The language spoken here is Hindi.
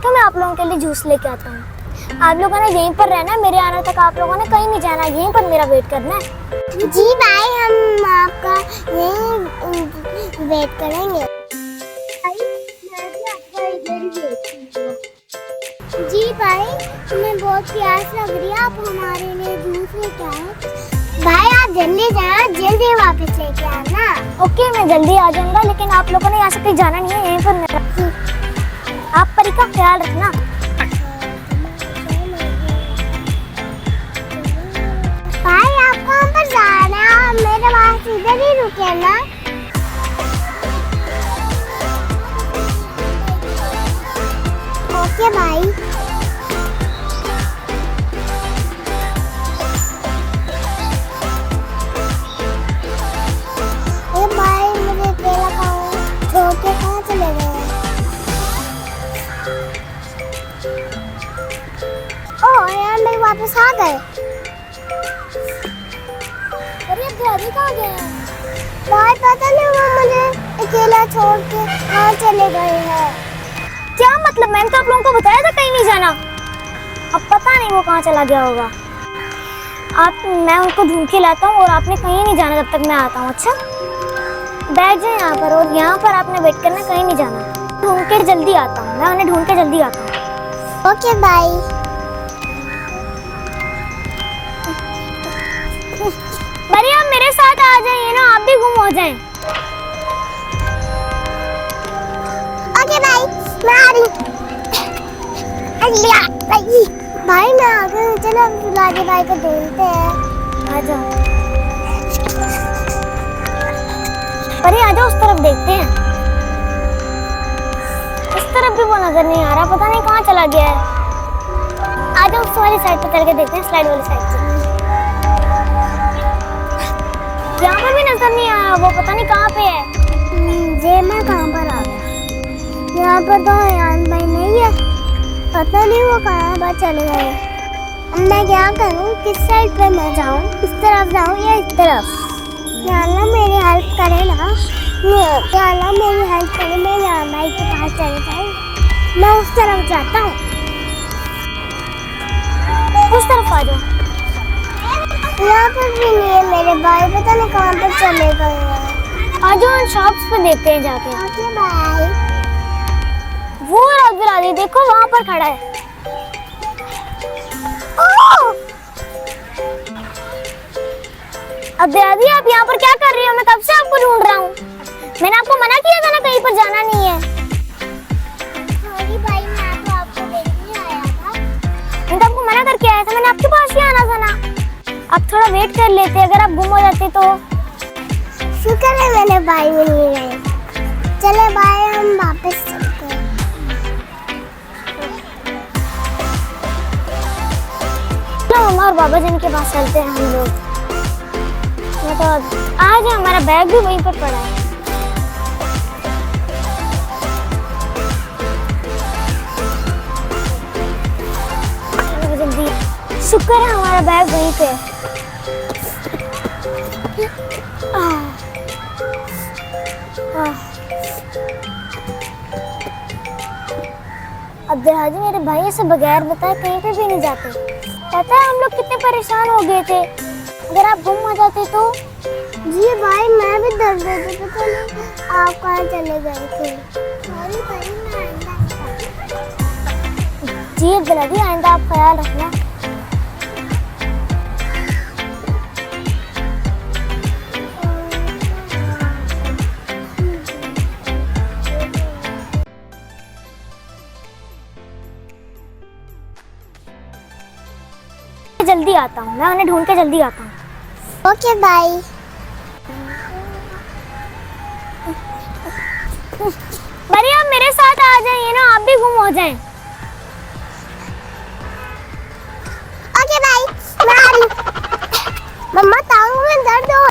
बैठो, मैं आप लोगों के लिए जूस लेके आता हूँ। आप लोगों ने यहीं पर रहना है, मेरे आने तक आप लोगों ने कहीं नहीं जाना, यहीं पर मेरा वेट करना है। जी भाई, हम आपका यहीं वेट करेंगे। जी भाई, हमें बहुत प्यास लग रही है, आप हमारे लिए जूस लेके आए। भाई आप जल्दी जाना, जल्दी वापस लेके आना। ओके, मैं जल्दी आ जाऊंगा, लेकिन आप लोगों ने यहाँ से कहीं जाना नहीं है, यहीं पर मेरा। आप परी का ख्याल रखना। भाई आप कहाँ पर जा रहे हैं? आप मेरे पास इधर ही रुके ना। ओके भाई। ए भाई, मुझे अकेला छोड़ के कहाँ चले गए? ओह यार, मैं वापस आ गए। अरे अब दादी कहाँ गए हैं? भाई पता नहीं, वो मुझे अकेला छोड़ के कहाँ चले गए हैं। क्या मतलब? मैंने तो आप लोगों को बताया था कहीं नहीं जाना। अब पता नहीं वो कहाँ चला गया होगा। मैं उनको ढूंढ के लाता हूँ और आपने कहीं नहीं जाना जब तक मैं आता हूँ। अच्छा, बैठ जाए यहाँ पर और यहाँ पर आपने वेट करना, कहीं नहीं जाना। ढूंढ के जल्दी आता हूँ, मैं उन्हें ढूंढ के जल्दी आता हूँ। Okay bye. मरियम, मेरे साथ आ जाइए ना, आप भी गुम हो जाएं। ओके बाय, मैं आ रही। भाई मैं आ गई, चलो हम राजे भाई को ढूंढते हैं। आ जाओ परी, आ जाओ, उस तरफ देखते हैं। इस तरफ भी वो नजर नहीं आ रहा, पता नहीं कहाँ चला गया है। आ जाओ उस वाली साइड पे चल के देखते हैं, स्लाइड वाली साइड पे। यहाँ पर भी नजर नहीं आया, वो पता नहीं कहाँ पे है। ये मैं कहाँ पर आ गया? यहाँ पर तो यान भाई नहीं है, पता नहीं वो कहाँ पर चले गए। अब मैं क्या करूँ? किस साइड पे मैं जाऊँ? इस तरफ जाऊँ या इस तरफ? या अल्लाह मेरी हेल्प करे ना, या अल्लाह मेरी हेल्प करे, मैं यान भाई के पास चले जाऊँ। मैं उस तरफ जाता हूँ। उस तरफ आ जाओ। यहाँ पर भी नहीं है मेरे भाई, पता नहीं कहाँ पर चले गए हैं। आ जाओ, शॉप्स पे देखते हैं जाके। Okay bye. वो राजी देखो वहाँ पर खड़ा है। अब दादी, आप यहाँ पर क्या कर रही हो? मैं कब से आपको ढूंढ रहा हूँ। मैंने आपको मना किया था ना, कहीं पर जाना नहीं है। सॉरी भाई, मैं तो आपको देखने आया था। मैं तो आपको मना करके आया था, मैंने आपके पास ही आना था ना। आप थोड़ा वेट कर लेते, अगर आप गुम हो जाते तो। शुक्र है मैंने भाई मिल गए। चले भाई, हम वापस चलते हैं। चलो मम्मा और बाबा जी के पास चलते हैं हम लोग। मतलब आज हमारा बैग भी वहीं पर पड़ा है। जल्दी, शुक्र है हमारा बैग वहीं पे है। अब देहाजी मेरे भाई ऐसे बगैर बताए कहीं पे भी नहीं जाते। पता है हम लोग कितने परेशान हो गए थे, अगर आप गुम हो जाते तो। जी भाई, मैं भी डर गई थी, पता नहीं आप कहाँ चले गए थे। सॉरी भाई, मैं आइंदा जी दादी, आइंदा आप ख्याल रखना। जल्दी आता हूँ, मैं उन्हें ढूंढ के जल्दी आता हूँ। Okay bye. मरियम, मेरे साथ आ जाइए ना, आप भी गुम हो जाएं। ओके बाय, मैं आ रही। मम्मा टांगों में दर्द हो